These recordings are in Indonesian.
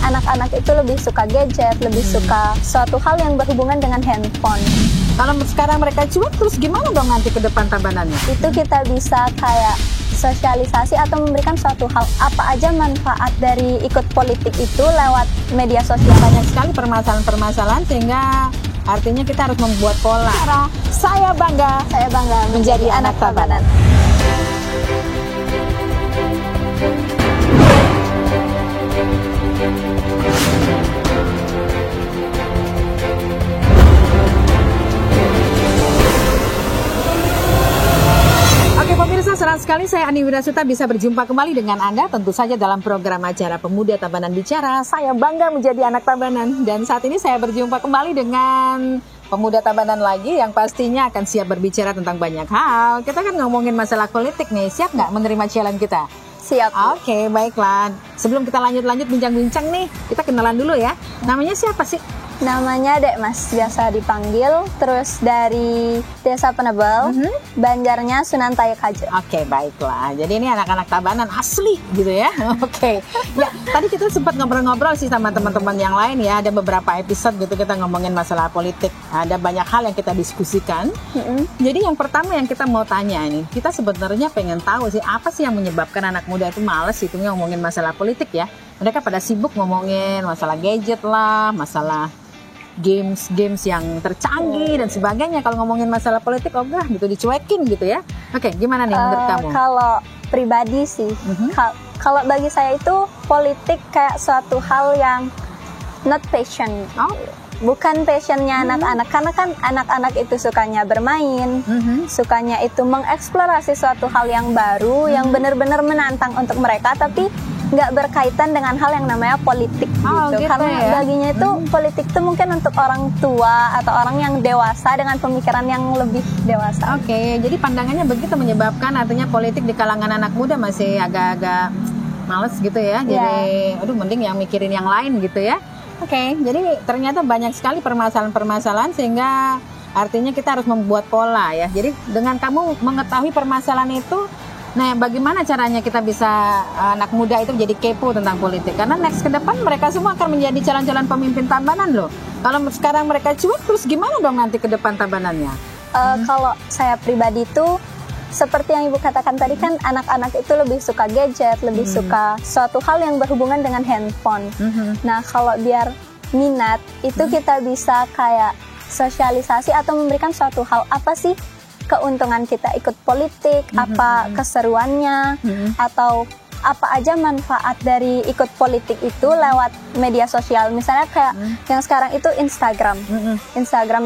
anak-anak itu lebih suka gadget, lebih suka suatu hal yang berhubungan dengan handphone. Kalau sekarang mereka cuek, terus gimana dong nanti ke depan tambanannya? Itu kita bisa kayak sosialisasi atau memberikan suatu hal, apa aja manfaat dari ikut politik itu lewat media sosial. Banyak sekali permasalahan-permasalahan sehingga artinya kita harus membuat pola. Saya bangga Menjadi anak Tabanan. Oke pemirsa, senang sekali saya Ani Wirasuta bisa berjumpa kembali dengan Anda tentu saja dalam program acara Pemuda Tabanan Bicara. Saya bangga menjadi anak Tabanan dan saat ini saya berjumpa kembali dengan pemuda Tabanan lagi yang pastinya akan siap berbicara tentang banyak hal. Kita kan ngomongin masalah politik nih, siap nggak menerima challenge kita? Siap. Oke, baiklah. Sebelum kita lanjut bincang-bincang nih, kita kenalan dulu ya. Namanya siapa sih? Namanya Dek Mas, biasa dipanggil. Terus dari Desa Penebel, Banjarnya Sunan Tayakajo. Oke, baiklah. Jadi ini anak-anak Tabanan asli gitu ya. Oke. Ya, tadi kita sempat ngobrol-ngobrol sih sama teman-teman yang lain ya. Ada beberapa episode gitu kita ngomongin masalah politik. Ada banyak hal yang kita diskusikan. Jadi yang pertama yang kita mau tanya nih, kita sebenarnya pengen tahu sih apa sih yang menyebabkan anak muda itu males itu ngomongin masalah politik ya. Mereka pada sibuk ngomongin masalah gadget lah, masalah games yang tercanggih dan sebagainya. Kalau ngomongin masalah politik ogah gitu, dicuekin gitu ya. Oke, gimana nih menurut kamu? Kalau pribadi sih, kalau bagi saya itu politik kayak suatu hal yang not passion. Bukan passionnya anak-anak, karena kan anak-anak itu sukanya bermain, sukanya itu mengeksplorasi suatu hal yang baru, yang benar-benar menantang untuk mereka, tapi nggak berkaitan dengan hal yang namanya politik gitu. Karena ya? Baginya itu politik itu mungkin untuk orang tua atau orang yang dewasa dengan pemikiran yang lebih dewasa. Oke, jadi pandangannya begitu menyebabkan artinya politik di kalangan anak muda masih agak-agak males gitu ya. Jadi aduh mending yang mikirin yang lain gitu ya. Oke, jadi ternyata banyak sekali permasalahan-permasalahan sehingga artinya kita harus membuat pola ya. Jadi dengan kamu mengetahui permasalahan itu, nah bagaimana caranya kita bisa anak muda itu jadi kepo tentang politik? Karena next ke depan mereka semua akan menjadi calon-calon pemimpin Tabanan loh. Kalau sekarang mereka cuek, terus gimana dong nanti ke depan Tabanannya? Kalau saya pribadi tuh seperti yang Ibu katakan tadi kan anak-anak itu lebih suka gadget, lebih suka suatu hal yang berhubungan dengan handphone. Nah kalau biar minat itu kita bisa kayak sosialisasi atau memberikan suatu hal, apa sih keuntungan kita ikut politik, apa keseruannya, atau apa aja manfaat dari ikut politik itu lewat media sosial. Misalnya kayak yang sekarang itu Instagram.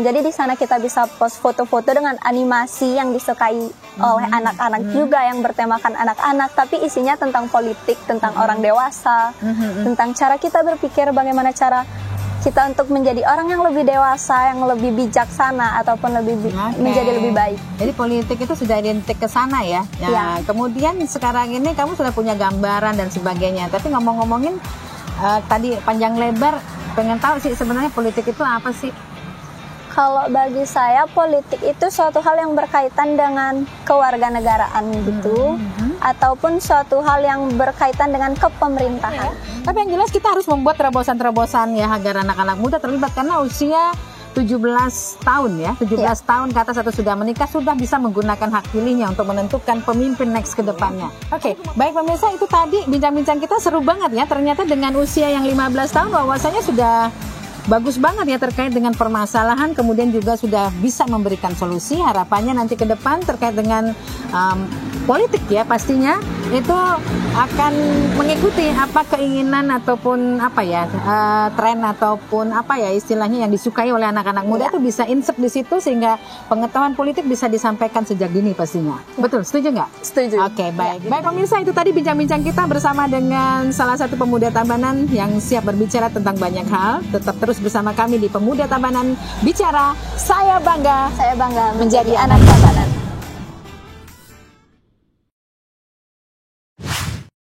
Jadi di sana kita bisa post foto-foto dengan animasi yang disukai oleh anak-anak juga, yang bertemakan anak-anak, tapi isinya tentang politik, tentang orang dewasa, tentang cara kita berpikir, bagaimana cara kita untuk menjadi orang yang lebih dewasa, yang lebih bijaksana, ataupun menjadi lebih baik. Jadi politik itu sudah identik ke sana ya. Nah, kemudian sekarang ini kamu sudah punya gambaran dan sebagainya. Tapi ngomong-ngomongin tadi panjang lebar, pengen tahu sih sebenarnya politik itu apa sih? Kalau bagi saya politik itu suatu hal yang berkaitan dengan kewarganegaraan gitu, ataupun suatu hal yang berkaitan dengan kepemerintahan. Tapi yang jelas kita harus membuat terobosan-terobosan ya agar anak-anak muda terlibat, karena usia 17 tahun ya, 17 tahun ke atas atau sudah menikah sudah bisa menggunakan hak pilihnya untuk menentukan pemimpin next ke depannya. Oke, baik pemirsa, itu tadi bincang-bincang kita seru banget ya. Ternyata dengan usia yang 15 tahun wawasannya sudah bagus banget ya terkait dengan permasalahan, kemudian juga sudah bisa memberikan solusi. Harapannya nanti ke depan terkait dengan politik ya, pastinya itu akan mengikuti apa keinginan ataupun apa ya tren ataupun apa ya istilahnya yang disukai oleh anak-anak muda itu bisa insep di situ, sehingga pengetahuan politik bisa disampaikan sejak dini pastinya. Betul, setuju nggak? Setuju. Oke, baik. Baik pemirsa, itu tadi bincang-bincang kita bersama dengan salah satu pemuda Tabanan yang siap berbicara tentang banyak hal. Tetap terus bersama kami di Pemuda Tabanan Bicara. Saya bangga menjadi anak Tabanan.